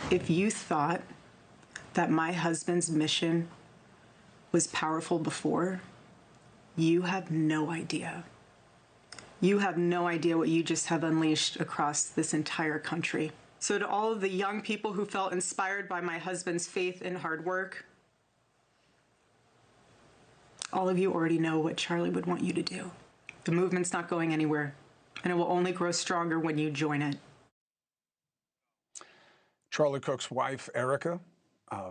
If you thought that my husband's mission was powerful before, you have no idea. You have no idea what you just have unleashed across this entire country. So to all of the young people who felt inspired by my husband's faith and hard work, all of you already know what Charlie would want you to do. The movement's not going anywhere, and it will only grow stronger when you join it. Charlie Kirk's wife, Erika,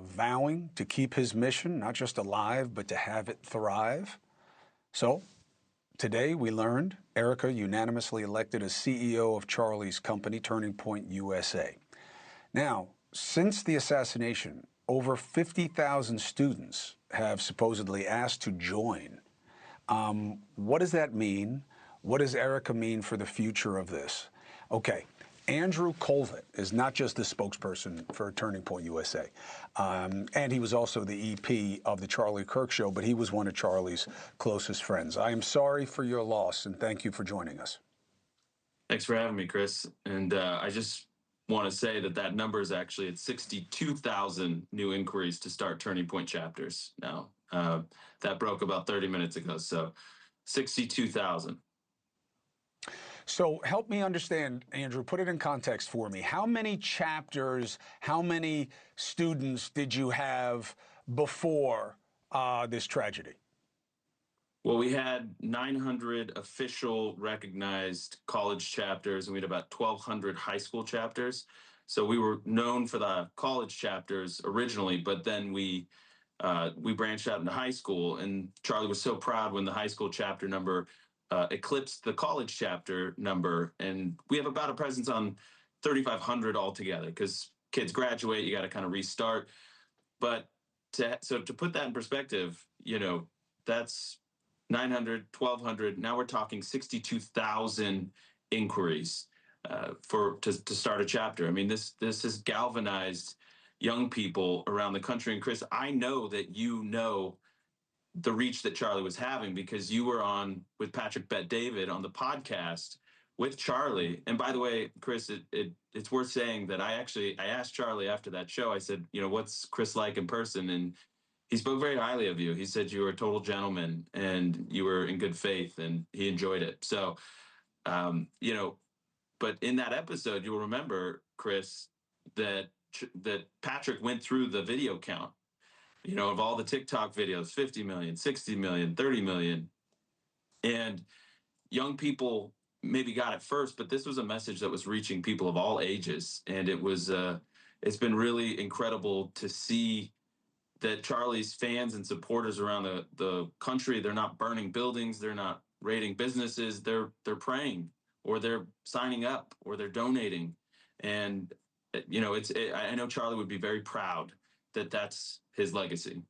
vowing to keep his mission, not just alive, but to have it thrive. So today we learned Erika unanimously elected as CEO of Charlie's company, Turning Point USA. Now, since the assassination, over 50,000 students have supposedly asked to join. What does that mean? What does Erika mean for the future of this? Okay. Andrew Kolvet is not just the spokesperson for Turning Point USA, and he was also the EP of the Charlie Kirk Show, but he was one of Charlie's closest friends. I am sorry for your loss, and thank you for joining us. Thanks for having me, Chris. And I just want to say that number is actually at 62,000 new inquiries to start Turning Point chapters now. That broke about 30 minutes ago, so 62,000. So help me understand, Andrew, put it in context for me. How many chapters, how many students did you have before this tragedy? Well, we had 900 official recognized college chapters, and we had about 1,200 high school chapters. So we were known for the college chapters originally, but then we branched out into high school, and Charlie was so proud when the high school chapter number eclipsed the college chapter number, and we have about a presence on 3,500 altogether because kids graduate, you got to kind of restart. But to put that in perspective, that's 900, 1,200. Now we're talking 62,000 inquiries to start a chapter. I mean, this has galvanized young people around the country. And Chris, I know that you know the reach that Charlie was having because you were on with Patrick Bet-David on the podcast with Charlie. And by the way, Chris, it's worth saying that I asked Charlie after that show, I said, what's Chris like in person? And he spoke very highly of you. He said you were a total gentleman and you were in good faith and he enjoyed it. So, but in that episode, you'll remember, Chris, that Patrick went through the video count. Of all the TikTok videos, 50 million, 60 million, 30 million. And young people maybe got it first, but this was a message that was reaching people of all ages. And it's been really incredible to see that Charlie's fans and supporters around the country, they're not burning buildings, they're not raiding businesses, they're praying, or they're signing up, or they're donating. And, I know Charlie would be very proud that that's his legacy.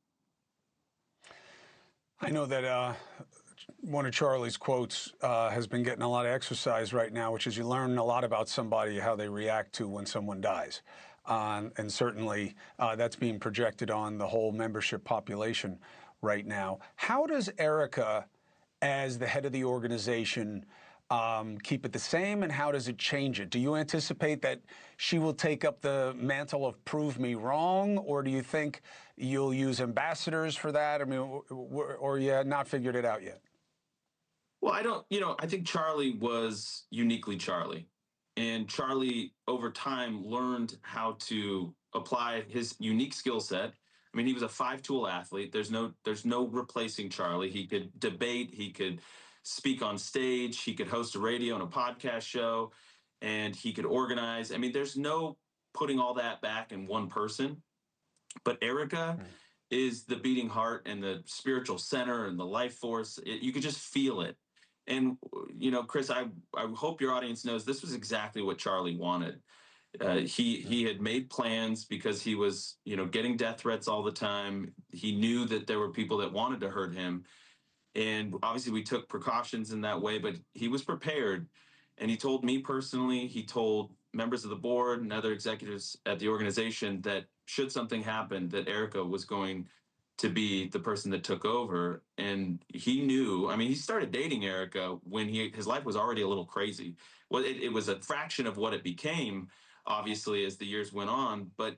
I know that one of Charlie's quotes has been getting a lot of exercise right now, which is you learn a lot about somebody, how they react to when someone dies. And certainly that's being projected on the whole membership population right now. How does Erika, as the head of the organization, keep it the same, and how does it change it? Do you anticipate that she will take up the mantle of prove me wrong, or do you think you'll use ambassadors for that? I mean, or you had not figured it out yet? Well, I think Charlie was uniquely Charlie, and Charlie over time learned how to apply his unique skill set. I mean, he was a 5-tool athlete. There's no replacing Charlie. He could debate, he could speak on stage, he could host a radio and a podcast show, and he could organize. I mean, there's no putting all that back in one person. But Erika is the beating heart and the spiritual center and the life force. You could just feel it. And, Chris, I hope your audience knows this was exactly what Charlie wanted. He had made plans because he was, getting death threats all the time. He knew that there were people that wanted to hurt him. And obviously we took precautions in that way, but he was prepared. And he told me personally, he told members of the board and other executives at the organization that should something happen, that Erika was going to be the person that took over. And he knew, he started dating Erika when his life was already a little crazy. Well, it was a fraction of what it became obviously, as the years went on. But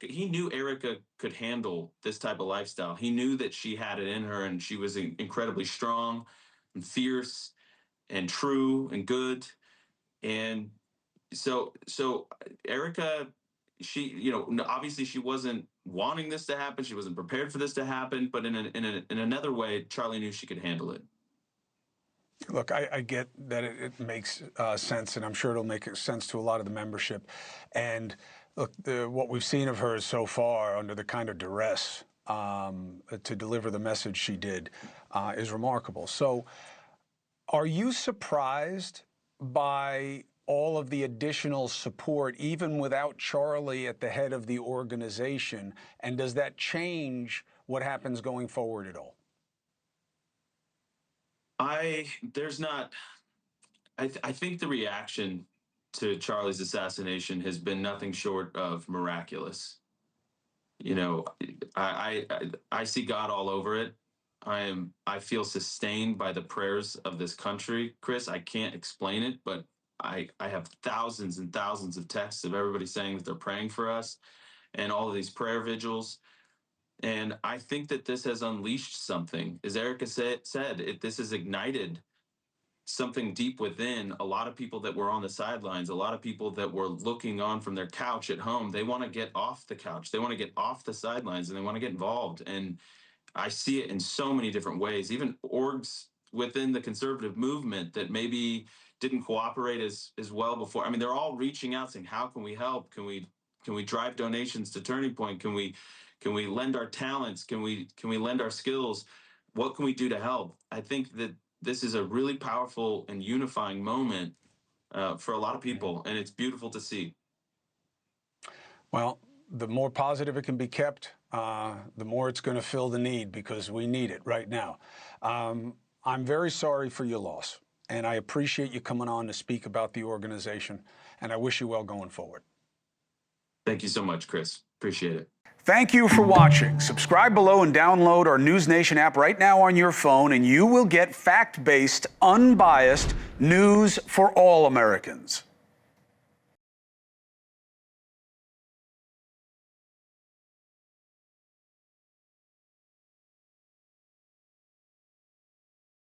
he knew Erika could handle this type of lifestyle. He knew that she had it in her, and she was incredibly strong and fierce and true and good. And so Erika, obviously she wasn't wanting this to happen. She wasn't prepared for this to happen. But in another way, Charlie knew she could handle it. Look, I get that it makes sense, and I'm sure it'll make sense to a lot of the membership. And look, what we've seen of her so far under the kind of duress to deliver the message she did is remarkable. So are you surprised by all of the additional support, even without Charlie at the head of the organization? And does that change what happens going forward at all? I think the reaction to Charlie's assassination has been nothing short of miraculous. I see God all over it. I feel sustained by the prayers of this country, Chris. I can't explain it, but I have thousands and thousands of texts of everybody saying that they're praying for us, and all of these prayer vigils. And I think that this has unleashed something. As Erika said, this has ignited something deep within a lot of people that were on the sidelines, a lot of people that were looking on from their couch at home. They want to get off the couch. They want to get off the sidelines, and they want to get involved. And I see it in so many different ways, even orgs within the conservative movement that maybe didn't cooperate as well before. I mean, they're all reaching out saying, how can we help? Can we drive donations to Turning Point? Can we lend our talents? Can we lend our skills? What can we do to help? I think that this is a really powerful and unifying moment for a lot of people, and it's beautiful to see. Well, the more positive it can be kept, the more it's going to fill the need, because we need it right now. I'm very sorry for your loss, and I appreciate you coming on to speak about the organization, and I wish you well going forward. Thank you so much, Chris. Appreciate it. Thank you for watching. Subscribe below and download our NewsNation app right now on your phone, and you will get fact-based, unbiased news for all Americans.